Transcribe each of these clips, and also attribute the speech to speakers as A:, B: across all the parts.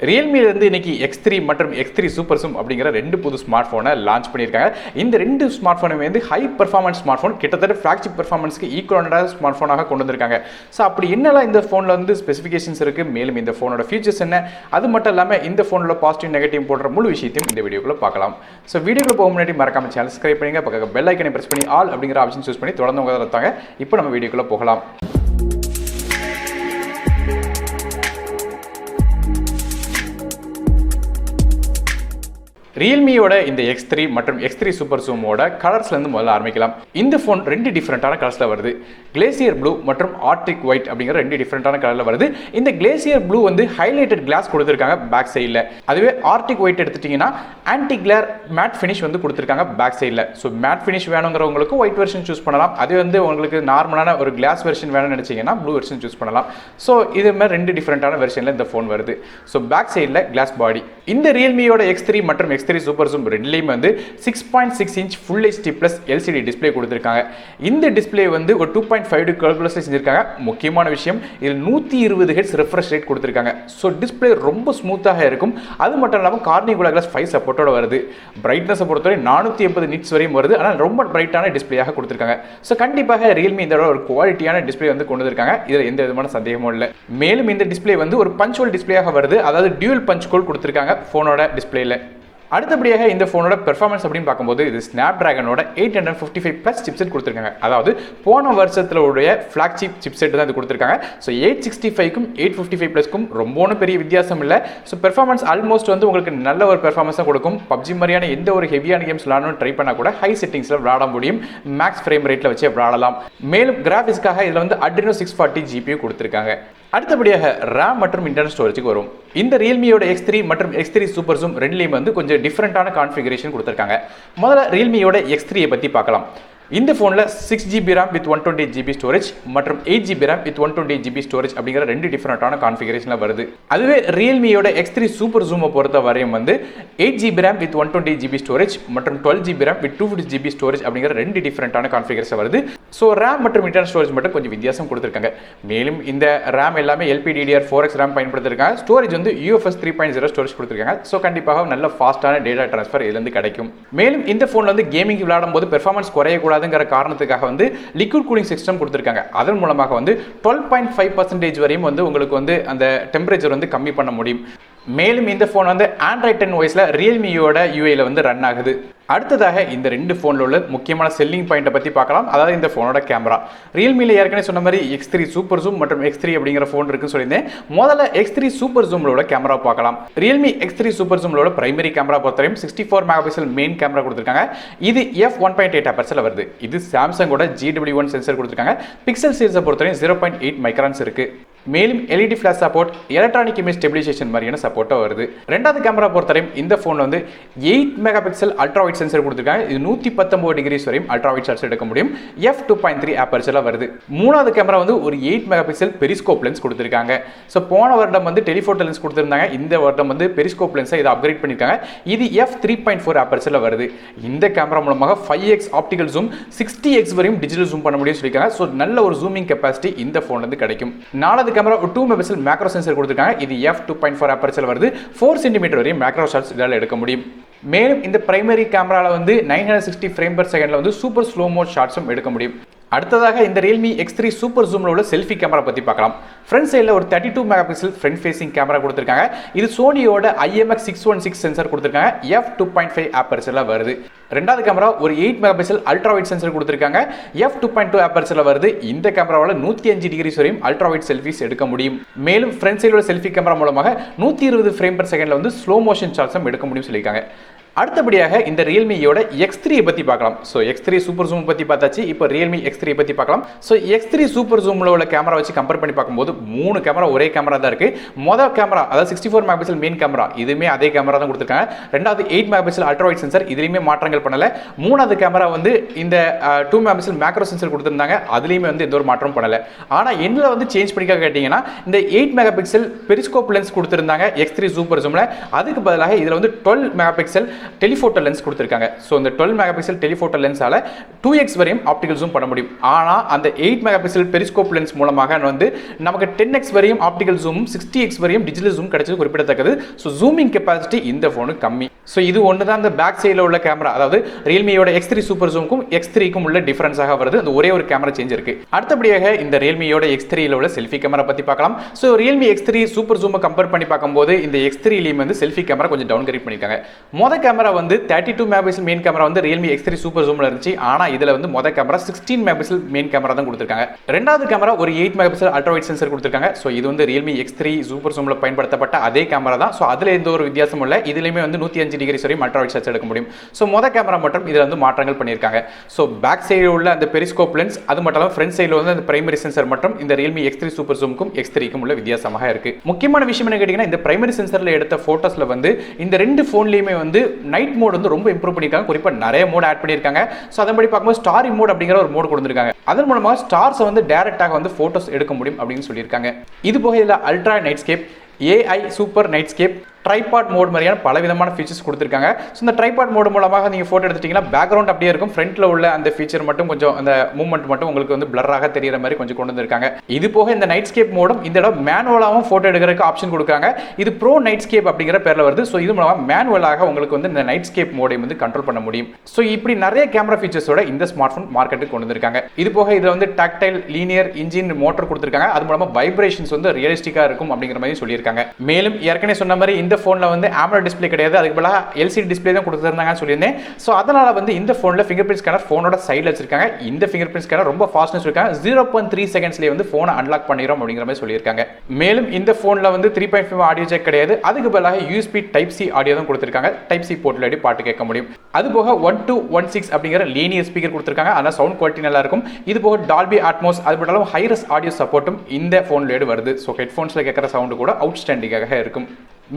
A: Realme வந்து இன்னைக்கு X3 மற்றும் X3 SuperZoom அப்படிங்கிற ரெண்டு புது ஸ்மார்ட் போனை லான்ச் பண்ணியிருக்காங்க. இந்த ரெண்டு ஸ்மார்ட் போனுமே வந்து ஹை பெர்ஃபார்மன்ஸ் ஸ்மார்ட் போன், கிட்டத்தட்ட ஃபிளாக்ஷிப் பெர்ஃபார்மன்ஸ்க்கு ஈக்குவலண்டான ஸ்மார்ட் போனாக கொண்டு வந்திருக்காங்க. ஸோ அப்படி என்னெல்லாம் இந்த ஃபோனில் வந்து ஸ்பெசிஃபிகேஷன்ஸ் இருக்கு, மேலும் இந்த ஃபோனோட ஃபீச்சர்ஸ் என்ன, அது மட்டும் இல்லாமல் இந்த ஃபோனோட பாசிட்டிவ் நெகட்டிவ் போடுற முழு விஷயத்தையும் இந்த வீடியோக்குள்ள பார்க்கலாம். ஸோ வீடியோக்குள்ள போக முன்னாடி மறக்காம சேனல் சப்ஸ்கிரைப் பண்ணுங்க, பக்கத்துல பெல் ஐக்கனை பிரஸ் பண்ணி ஆல் அப்படிங்கிற ஆப்ஷன் சூஸ் பண்ணி தொடர்ந்து உங்க தரத்தாங்க. இப்போ நம்ம வீடியோக்குள்ள போகலாம். Realmeயோட இந்த X3 மற்றும் X3 SuperZoomோட கலர்ஸ்லேருந்து முதல்ல ஆரம்பிக்கலாம். இந்த ஃபோன் ரெண்டு டிஃப்ரெண்ட்டான கலர்ஸில் வருது. கிளேசியர் ப்ளூ மற்றும் ஆர்டிக் ஒயிட் அப்படிங்கிற ரெண்டு டிஃப்ரெண்ட்டான கலரில் வருது. இந்த கிளேசியர் ப்ளூ வந்து ஹைலைட்டட் கிளாஸ் கொடுத்துருக்காங்க பேக் சைடில். அதுவே ஆர்டிக் ஒயிட் எடுத்துட்டிங்கன்னா ஆன்டி கிளேர் மேட் ஃபினிஷ் வந்து கொடுத்துருக்காங்க பேக் சைடில். ஸோ மேட் ஃபினிஷ் வேணுங்கிறவங்களுக்கு ஒயிட் வெர்ஷன் சூஸ் பண்ணலாம். அது வந்து உங்களுக்கு நார்மலான ஒரு கிளாஸ் வெர்ஷன் வேணும்னு நினச்சிங்கன்னா ப்ளூ வெர்ஷன் சூஸ் பண்ணலாம். ஸோ இது மாதிரி ரெண்டு டிஃப்ரெண்ட்டான வெர்ஷனில் இந்த ஃபோன் வருது. ஸோ பேக் சைடில் கிளாஸ் பாடி. இந்த Realmeயோட X3 மற்றும் X3 SuperZoom ரெண்டுலேயுமே வந்து 6.6 inch full HD plus LCD display கொடுத்துருக்காங்க. இந்த டிஸ்பிளே வந்து ஒரு 2.5 கர்வ்ல செஞ்சிருக்காங்க. முக்கியமான விஷயம், இதில் 120 ஹெர்ட்ஸ் ரெஃப்ரெஷ் ரேட் கொடுத்துருக்காங்க. ஸோ டிஸ்பிளே ரொம்ப ஸ்மூத்தாக இருக்கும். அது மட்டும் இல்லாமல் கார்னிகுலா கிளாஸ் 5 சப்போர்ட்டோட வருது. பிரைட்னஸை பொறுத்தவரை 480 நிட்ஸ் வரையும் வருது. ஆனால் ரொம்ப பிரைட்டான டிஸ்பிளேயாக கொடுத்துருக்காங்க. ஸோ கண்டிப்பாக Realme இந்த ஒரு குவாலிட்டியான டிஸ்பிளே வந்து கொண்டு வந்திருக்காங்க. இதில் எந்த விதமான சந்தேகமும் இல்லை. மேலும் இந்த டிஸ்பிளே வந்து ஒரு பஞ்ச் ஹோல் டிஸ்பிளேயாக வருது. அதாவது டியூல் பஞ்ச் ஹோல் கொடுத்துருக்காங்க ஃபோனோட டிஸ்பிளேல. அடுத்தபடியாக இந்த ஃபோனோட பெர்ஃபார்மன்ஸ் அப்படின்னு பார்க்கும்போது இது ஸ்னாப்டிராகனோட 855 ப்ளஸ் சிப்செட் கொடுத்துருக்காங்க. அதாவது போன வருஷத்தில் உடைய ஃப்ளாக்ஷிப் சிப்செட் தான் இது கொடுத்துருக்காங்க. ஸோ 865க்கும் 855 ப்ளஸ்க்கும் ரொம்ப ஒன்றும் பெரிய வித்தியாசம் இல்லை. ஸோ பெர்ஃபார்மன்ஸ் ஆல்மோஸ்ட் வந்து உங்களுக்கு நல்ல ஒரு பெர்ஃபார்மன்ஸ் தான் கொடுக்கும். பப்ஜி மாதிரியான எந்த ஒரு ஹெவியான கேம்ஸ் விளாடணும் ட்ரை பண்ணால் கூட ஹை செட்டிங்ஸில் விளாட முடியும். மேக்ஸ் ஃப்ரேம் ரேட்டில் வச்சு விளாடலாம். மேலும் கிராஃபிக்ஸ்க்காக இதில் வந்து Adreno 640 GPU கொடுத்துருக்காங்க. அடுத்தபடியாக ரேம் மற்றும் இன்டர்னல் ஸ்டோரேஜுக்கு வரும். இந்த Realmeயோட X3 மற்றும் X3 SuperZoom ரெண்டுலேயும் வந்து கொஞ்சம் டிஃப்ரெண்ட்டான கான்ஃபிகரேஷன் கொடுத்துருக்காங்க. முதல்ல Realmeயோட X3 பற்றி பார்க்கலாம். இந்த ஃபோனில் 6GB RAM with 128GB storage மற்றும் 8GB RAM with 128GB storage அப்படிங்கிற ரெண்டு டிஃப்ரெண்ட்டான கான்ஃபிகரேஷனில் வருது. அதுவே Realmeயோட X3 SuperZoom பொறுத்த வரையும் வந்து 8GB RAM with 128GB storage மற்றும் 12GB RAM with 250GB storage அப்படிங்கிற ரெண்டு டிஃப்ரெண்ட்டான கான்ஃபிகரேஷன் வருது. ஸோ RAM மற்றும் இன்டர்னல் ஸ்டோரேஜ் மட்டும் கொஞ்சம் வித்தியாசம் கொடுத்துருக்காங்க. மேலும் இந்த RAM எல்லாமே LPDDR4X RAM பயன்படுத்திருக்காங்க. ஸ்டோரேஜ் வந்து UFS 3.0 ஸ்டோரேஜ் கொடுத்துருக்காங்க. ஸோ கண்டிப்பாக நல்ல ஃபாஸ்ட்டான டேட்டா ட்ரான்ஸ்ஃபர் இதுலேருந்து கிடைக்கும். மேலும் இந்த ஃபோனில் வந்து கேமிங் விளையாடும் போது பெர்ஃபார்மன்ஸ் குறையக்கூடாது காரணத்துக்காக வந்து லிக்விட் கூலிங் சிஸ்டம் கொடுத்திருக்காங்க. அதன் மூலமாக வந்து 12.5% வரையும் வந்து உங்களுக்கு வந்து அந்த டெம்பரேச்சர் வந்து கம்மி பண்ண முடியும். மேலும் இந்த ஃபோன் வந்து Android 10 OSல Realmeயோட UIல வந்து ரன் ஆகுது. அடுத்ததாக இந்த ரெண்டு ஃபோனில் உள்ள முக்கியமான செல்லிங் பாயிண்ட்டை பற்றி பார்க்கலாம். அதாவது இந்த ஃபோனோட கேமரா. Realmeல ஏற்கனவே சொன்ன மாதிரி X3 SuperZoom மற்றும் X3 அப்படிங்கிற ஃபோன் இருக்குன்னு சொல்லியிருந்தேன். முதல்ல X3 SuperZoomலோட கேமரா பார்க்கலாம். Realme X3 SuperZoomலோட பிரைமரி கேமரா பொறுத்தவரையும் 64 மெகாபிக்சல் மெயின் கேமரா கொடுத்துருக்காங்க. இது f1.8 அப்பர்ச்சரில் வருது. இது சாம்சங்கோட GW1 சென்சர் கொடுத்துருக்காங்க. பிக்சல் சீரிஸை பொறுத்தவரையும் 0.8 மைக்ரான்ஸ் இருக்கு. மேலும் LED flash support, electronic image stabilization மாதிரியான சப்போர்ட்டாக வருது. ரெண்டாவது கேமரா பொறுத்தவரையும் இந்த ஃபோன் வந்து 8 மெகாபிக்சல் அல்ட்ரா வைட் சென்சர் கொடுத்துருக்காங்க. இது 119 டிகிரிஸ் வரையும் அல்ட்ரா வைட் ஷாட்ஸ் எடுக்க முடியும். f2.3 அப்பர்ச்சரில் வருது. மூணாவது கேமரா வந்து ஒரு 8 மெகாபிக்சல் பெரிஸ்கோப் லென்ஸ் கொடுத்துருக்காங்க. ஸோ போன வருடம் வந்து டெலிஃபோட்டோ லென்ஸ் கொடுத்துருந்தாங்க. இந்த வருடம் வந்து பெரிஸ்கோப் லென்ஸை இதை அப்கிரேட் பண்ணியிருக்காங்க. இது f3.4 அப்பர்ச்சரில் வருது. இந்த கேமரா மூலமாக 5x ஆப்டிகல் ஜூம், 60x வரையும் டிஜிட்டல் ஜூம் பண்ண முடியும்னு சொல்லியிருக்காங்க. ஸோ நல்ல ஒரு ஜூமிங் கெப்பாசிட்டி இந்த ஃபோன்லேருந்து கிடைக்கும். நாலாவது கேமரா 2 மெகாபிக்சல் மேக்ரோ சென்சர் கொடுத்திருக்காங்க. இது f2.4 அப்பர்ச்சரில் வருது. 4 சென்டிமீட்டர் வரையும் மேக்ரோ ஷாட்ஸ் இதால எடுக்க முடியும். மேலும் இந்த பிரைமரி கேமரால வந்து 960 ஃப்ரேம் பர் செகண்ட்ல வந்து சூப்பர் ஸ்லோ மோ ஷாட்ஸும் எடுக்க முடியும். அடுத்ததாக இந்த Realme X3 SuperZoomல உள்ள செல்ஃபி கேமரா பற்றி பார்க்கலாம். ஃப்ரண்ட் சைடில் ஒரு 32 மெகாபிக்சல் ஃப்ரண்ட் ஃபேசிங் கேமரா கொடுத்துருக்காங்க. இது சோனியோட IMX616 சென்சர் கொடுத்துருக்காங்க. f2.5 அப்பர்ச்சரில் வருது. ரெண்டாவது கேமரா ஒரு 8 மெகாபிக்சல் அல்ட்ரா வைட் சென்சர் கொடுத்துருக்காங்க. f2.2 அப்பர்ச்சரில் வருது. இந்த கேமராவால் 105 டிகிரிஸ் வரையும் அல்ட்ரா வைட் செல்ஃபிஸ் எடுக்க முடியும். மேலும் ஃப்ரண்ட் சைடில் உள்ள செல்ஃபி கேமரா மூலமாக 120 ஃப்ரேம் பர் செகண்ட்ல வந்து ஸ்லோ மோஷன் ஷாட்ஸும் எடுக்க முடியும் சொல்லியிருக்காங்க. அடுத்தபடியாக இந்த Realmeயோட X3 பற்றி பார்க்கலாம். ஸோ X3 SuperZoom பற்றி பார்த்தாச்சு. இப்போ Realme X3 பற்றி பார்க்கலாம். ஸோ X3 SuperZoomல உள்ள கேமரா வச்சு கம்பேர் பண்ணி பார்க்கும்போது 3 கேமரா ஒரே கேமரா தான் இருக்கு. மொதல் கேமரா அதாவது 64 மெகாபிக்சல் மெயின் கேமரா, இதுவுமே அதே கேமரா தான் கொடுத்துருக்காங்க. ரெண்டாவது 8 மெகாபிக்சல் அல்ட்ரா வைட் சென்சர், இதுலையுமே மாற்றங்கள் பண்ணல. மூணாவது கேமரா வந்து இந்த 2 மெகாபிக்சல் மேக்ரோ சென்சர் கொடுத்துருந்தாங்க. அதுலேயுமே வந்து எந்த ஒரு மாற்றம் பண்ணல. ஆனால் என்ன வந்து சேஞ்ச் பண்ணிக்க கேட்டிங்கன்னா இந்த 8 மெகாபிக்சல் பெரிஸ்கோப் லென்ஸ் கொடுத்துருந்தாங்க X3 SuperZoomல. அதுக்கு பதிலாக இதில் வந்து 12 மெகாபிக்சல் டெலிஃபோட்டோ லென்ஸ் கொடுத்துருக்காங்க. ஸோ இந்த 12 மெகா பிக்சல் டெலிஃபோட்டோ லென்ஸால் 2x வரையும் ஆப்டிகல் ஜூம் பண்ண முடியும். ஆனால் அந்த 8 மெகா பிக்சல் பெரிஸ்கோப் லென்ஸ் மூலமாக வந்து நமக்கு 10x வரையும் ஆப்டிகல் ஜூமும் 60x வரையும் டிஜிட்டல் ஜூம் கிடைச்சது குறிப்பிடத்தக்கது. ஸோ ஜூமிங் கெப்பாசிட்டி இந்த ஃபோனுக்கு கம்மி. ஸோ இது ஒன்று தான் அந்த பேக் சைடில் உள்ள கேமரா, அதாவது ரியல்மியோட X3 சூப்பர் ஜூமுக்கும் X3க்கும் உள்ள டிஃபரன்ஸாக வருது. அந்த ஒரே ஒரு கேமரா சேஞ்ச் இருக்கு. அடுத்தபடியாக இந்த ரியல்மியோட X3ல உள்ள செல்ஃபி கேமரா பற்றி பார்க்கலாம். ஸோ ரியல்மி X3 சூப்பர் ஜூமை கம்பேர் பண்ணி பார்க்கும்போது இந்த X3லையும் வந்து செல்ஃபி கேமரா கொஞ்சம் டவுன் கிரேட் பண்ணியிருக்காங்க. மொதல் கேமரா வந்து 32 மெகா பிக்சல் மெயின் கேமரா வந்து ரியல்மி X3 சூப்பர் ஜூமில் இருந்துச்சு. ஆனால் இதில் வந்து மொதல் camera 16 mega pixel main camera தான் கொடுத்துருக்காங்க. ரெண்டாவது கேமரா ஒரு 8 mega pixel ultra wide sensor கொடுத்துருக்காங்க. ஸோ இது வந்து ரியல்மி X3 சூப்பர் ஜூமில் பயன்படுத்தப்பட்ட அதே கேமரா தான். ஸோ அதில் எந்த ஒரு வித்தியாசமும் இல்லை. இதுலையுமே வந்து 105 டிகிரி வரையும் அல்ட்ரா வைட் ஷாட்ஸ் எடுக்க முடியும். ஸோ மொதல் கேமரா மட்டும் இதில் வந்து மாற்றங்கள் பண்ணியிருக்காங்க. ஸோ பேக் சைடில் உள்ள அந்த பெரிஸ்கோப் லென்ஸ், அது மட்டும் இல்லாமல் ஃப்ரண்ட் சைடில் வந்து அந்த பிரைமரி சென்சர் மட்டும் இந்த ரியல்மி X3 சூப்பர் ஜூமுக்கும் X3க்கும் உள்ள வித்தியாசமாக இருக்கு. முக்கியமான விஷயம் என்ன கேட்டீங்கன்னா, இந்த பிரைமரி சென்சரில் எடுத்த போட்டோஸ்ல வந்து இந்த ரெண்டு ஃபோன்லையுமே வந்து நைட் மோட் வந்து ரொம்ப இம்ப்ரூவ் பண்ணியிருக்காங்க. குறிப்பாக நிறைய மோட் ஆட் பண்ணியிருக்காங்க. ஸோ அதன்படி பார்க்கும்போது ஸ்டாரி மோட் அப்படிங்கிற ஒரு மோட் கொடுத்துருக்காங்க. அதன் மூலமாக ஸ்டார்ஸை வந்து டைரக்டாக வந்து போட்டோஸ் எடுக்க முடியும் அப்படின்னு சொல்லியிருக்காங்க. இது போக இதில் ultra nightscape, AI super nightscape, tripod mode மாதிரியான பல விதமான ஃபீச்சர்ஸ் கொடுத்துருக்காங்க. ஸோ இந்த ட்ரைபாட் மோட் மூலமாக நீங்கள் ஃபோட்டோ எடுத்துட்டீங்கன்னா பேக்ரவுண்ட் அப்படியே இருக்கும். ஃப்ரண்ட்டில் உள்ள அந்த ஃபீச்சர் மட்டும் கொஞ்சம் அந்த மூவ்மெண்ட் மட்டும் உங்களுக்கு வந்து பிளராக தெரியிற மாதிரி கொஞ்சம் கொண்டு வந்திருக்காங்க. இது போக இந்த நைட்ஸ்கேப் மோடும் இந்த இடம் மேனுவலாகவும் ஃபோட்டோ எடுக்கிறதுக்கு ஆப்ஷன் கொடுக்குறாங்க. இது ப்ரோ நைட்ஸ்கேப் அப்படிங்கிற பேரில் வருது. ஸோ இது மூலமாக மேனுவலாக உங்களுக்கு வந்து இந்த நைட்ஸ்கேப் மோடை வந்து கண்ட்ரோல் பண்ண முடியும். ஸோ இப்படி நிறைய கேமரா ஃபீச்சர்ஸோட இந்த ஸ்மார்ட் ஃபோன் மார்க்கெட்டுக்கு கொண்டு வந்திருக்காங்க. இது போக இதில் வந்து டாக்டைல் லீனியர் இன்ஜின் மோட்டர் கொடுத்துருக்காங்க. அது மூலமாக வைப்ரேஷன்ஸ் வந்து ரியலிஸ்டிக்காக இருக்கும் அப்படிங்கிற மாதிரி சொல்லியிருக்காங்க. மேலும் ஏற்கனவே சொன்ன மாதிரி இந்த ஃபோனில் வந்து டிஸ்ப்ளே கிடையாது, அதுக்கு பதிலாக LCD டிஸ்ப்ளே தான் கொடுத்துருந்தாங்கன்னு சொல்லியிருந்தேன். ஸோ அதனால வந்து இந்த ஃபோனில் ஃபிங்கர் பிரிண்ட் ஸ்கேனர் ஃபோனோட சைடில் வச்சிருக்காங்க. இந்த ஃபிங்கர் பிரிண்ட் ஸ்கேனர் ரொம்ப ஃபாஸ்ட்னஸ் இருக்காங்க. 0.3 செகண்ட்ஸ்லேயே வந்து ஃபோனை அன்லாக் பண்ணிடும் அப்படிங்கிற மாதிரி சொல்லியிருக்காங்க. மேலும் இந்த ஃபோனில் வந்து 3.5 ஆடியோ ஜாக் கிடையாது, அதுக்கு பதிலாக USB Type-C ஆடியோ தான் கொடுத்துருக்காங்க. Type-C போர்ட்டில் பாட்டு கேட்க முடியும். அது போக 1216 அப்படிங்கிற லீனியர் ஸ்பீக்கர் கொடுத்துருக்காங்க. அதனால் சவுண்ட் குவாலிட்டி நல்லா இருக்கும். இது போக டால்பி அட்மோஸ், அது மட்டும் ஹைரஸ் ஆடியோ சப்போர்ட்டும் இந்த ஃபோனில் வருது. ஸோ ஹெட்ஃபோன்ஸில் கேட்குற சவுண்டு கூட அவுட்ஸ்டாண்டிங்காக இருக்கும்.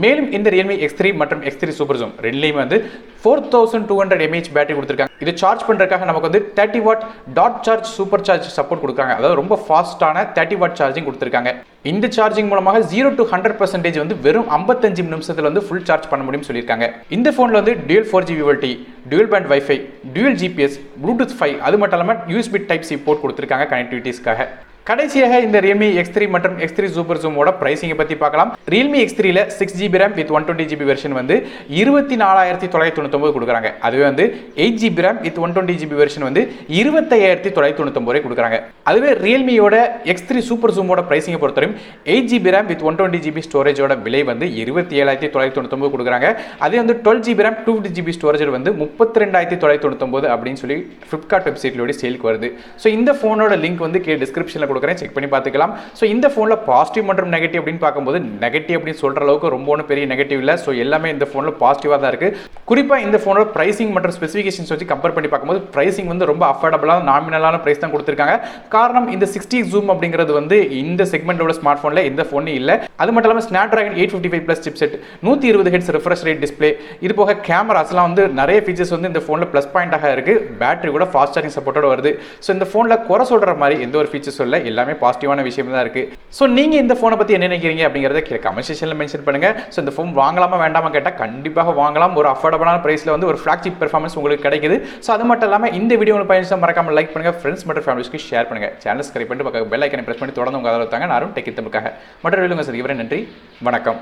A: மேலும் இந்த ரியல்மி X3 மற்றும் X3 சூப்பர் ஜூம் ரெண்டுலையுமே வந்து 4200 mAh பேட்டரி கொடுத்துருக்காங்க. இது சார்ஜ் பண்ணுறதுக்காக நமக்கு வந்து 30 what dot charge super charge support கொடுக்குறாங்க. அதாவது ரொம்ப ஃபாஸ்ட்டான 30 வாட் சார்ஜிங் கொடுத்துருக்காங்க. இந்த சார்ஜிங் மூலமாக 0 to 100% வந்து வெறும் 55 நிமிஷத்தில் வந்து ஃபுல் சார்ஜ் பண்ண முடியும்னு சொல்லியிருக்காங்க. இந்த ஃபோனில் வந்து dual 4G VoLTE, dual pant wifi, dual GPS, Bluetooth 5, அது மட்டும் இல்லாமல் USB Type-C போர்ட் கொடுத்துருக்காங்க கனெக்டிவிட்டிஸ்க்காக. கடைசியாக இந்த Realme X3 மற்றும் X3 சூப்பர் ஜூமோட பிரைசிங்கை பற்றி பார்க்கலாம். Realme X3ல 6GB RAM with 120GB version வந்து 24999 கொடுக்குறாங்க. அதுவே வந்து 8GB RAM with 120GB version வந்து 25999 கொடுக்குறாங்க. அதுவே Realmeயோட X3 சூப்பர் ஜூமோட பிரைசிங்கை பொறுத்தவரையும் 8GB RAM with 120GB ஸ்டோரேஜோட விலை வந்து 27999 கொடுக்குறாங்க. அதே வந்து 12GB RAM 250GB ஸ்டோரேஜ் வந்து 32999 அப்படின்னு சொல்லி Flipkart வெப்சைட்லோட சேலுக்கு வருது. ஸோ இந்த ஃபோனோட லிங்க் வந்து டிஸ்கிரிப்ஷனில் கொடுக்குறேன், செக் பண்ணி பார்த்துக்கலாம். ஸோ இந்த ஃபோனில் பாசிட்டிவ் மற்றும் நெகட்டிவ் அப்படின்னு பார்க்கும்போது நெகட்டிவ் அப்படின்னு சொல்கிற அளவுக்கு ரொம்ப ஒன்றும் பெரிய நெகட்டிவ் இல்லை. ஸோ எல்லாமே இந்த ஃபோனில் பாசிட்டிவாக தான் இருக்குது. குறிப்பாக இந்த ஃபோனோட ப்ரைசிங் மற்றும் ஸ்பெசிஃபிகேஷன்ஸ் வச்சு கம்பேர் பண்ணி பார்க்கும்போது ப்ரைசிங் வந்து ரொம்ப அஃபோர்டபுளான நாமினலான ப்ரைஸ் தான் கொடுத்துருக்காங்க. காரணம் இந்த 60 ஜூம் அப்படிங்கிறது வந்து இந்த செக்மெண்டோட ஸ்மார்ட் ஃபோனில் எந்த ஃபோனும் இல்லை. அது மட்டும் இல்லாமல் Snapdragon 855+ chipset, 120 Hz refresh rate display, இது போக கேமராஸ்லாம் வந்து நிறைய ஃபீச்சர்ஸ் வந்து இந்த ஃபோனில் ப்ளஸ் பாயிண்டாக இருக்குது. பேட்டரி கூட ஃபாஸ்ட் சார்ஜிங் சப்போர்ட்டோட வருது. ஸோ இந்த ஃபோனில் குறை சொல்கிற மாதிரி எந்த ஒரு ஃபீச்சர்ஸும் இல்லை, எல்லாமே பாசிட்டிவான விஷயம் தான் இருக்கு. ஸோ நீங்க இந்த ஃபோனை பத்தி என்ன நினைக்கிறீங்க அப்படிங்கறத கீழே கமெண்ட் செக்ஷன்ல மென்ஷன் பண்ணுங்க. ஸோ இந்த ஃபோன் வாங்கலாமா வேண்டாமா கேட்டால் கண்டிப்பாக வாங்கலாம். ஒரு அஃபோர்டபுளான பிரைஸ்ல வந்து ஒரு ஃபிளாக்ஷிப் பெர்ஃபார்மன்ஸ் உங்களுக்கு கிடைக்குது. ஸோ அது மட்டும் இல்லாமல் இந்த வீடியோ உங்களுக்கு பயணிச்சா மறக்காம லைக் பண்ணுங்க, ஃப்ரெண்ட்ஸ் மற்றும் ஃபேமிலிஸ்க்கு ஷேர் பண்ணுங்க, சேனல் சப்ஸ்கிரைப் பண்ணிட்டு பக்கத்துல பெல் ஐக்கனை பிரஸ் பண்ணி தொடர்ந்து உங்க ஆதரவு தாங்க. நானும் டெக் தமிழுக்காக மற்ற வீடியோங்க சந்திக்கிறேன். நன்றி, வணக்கம்.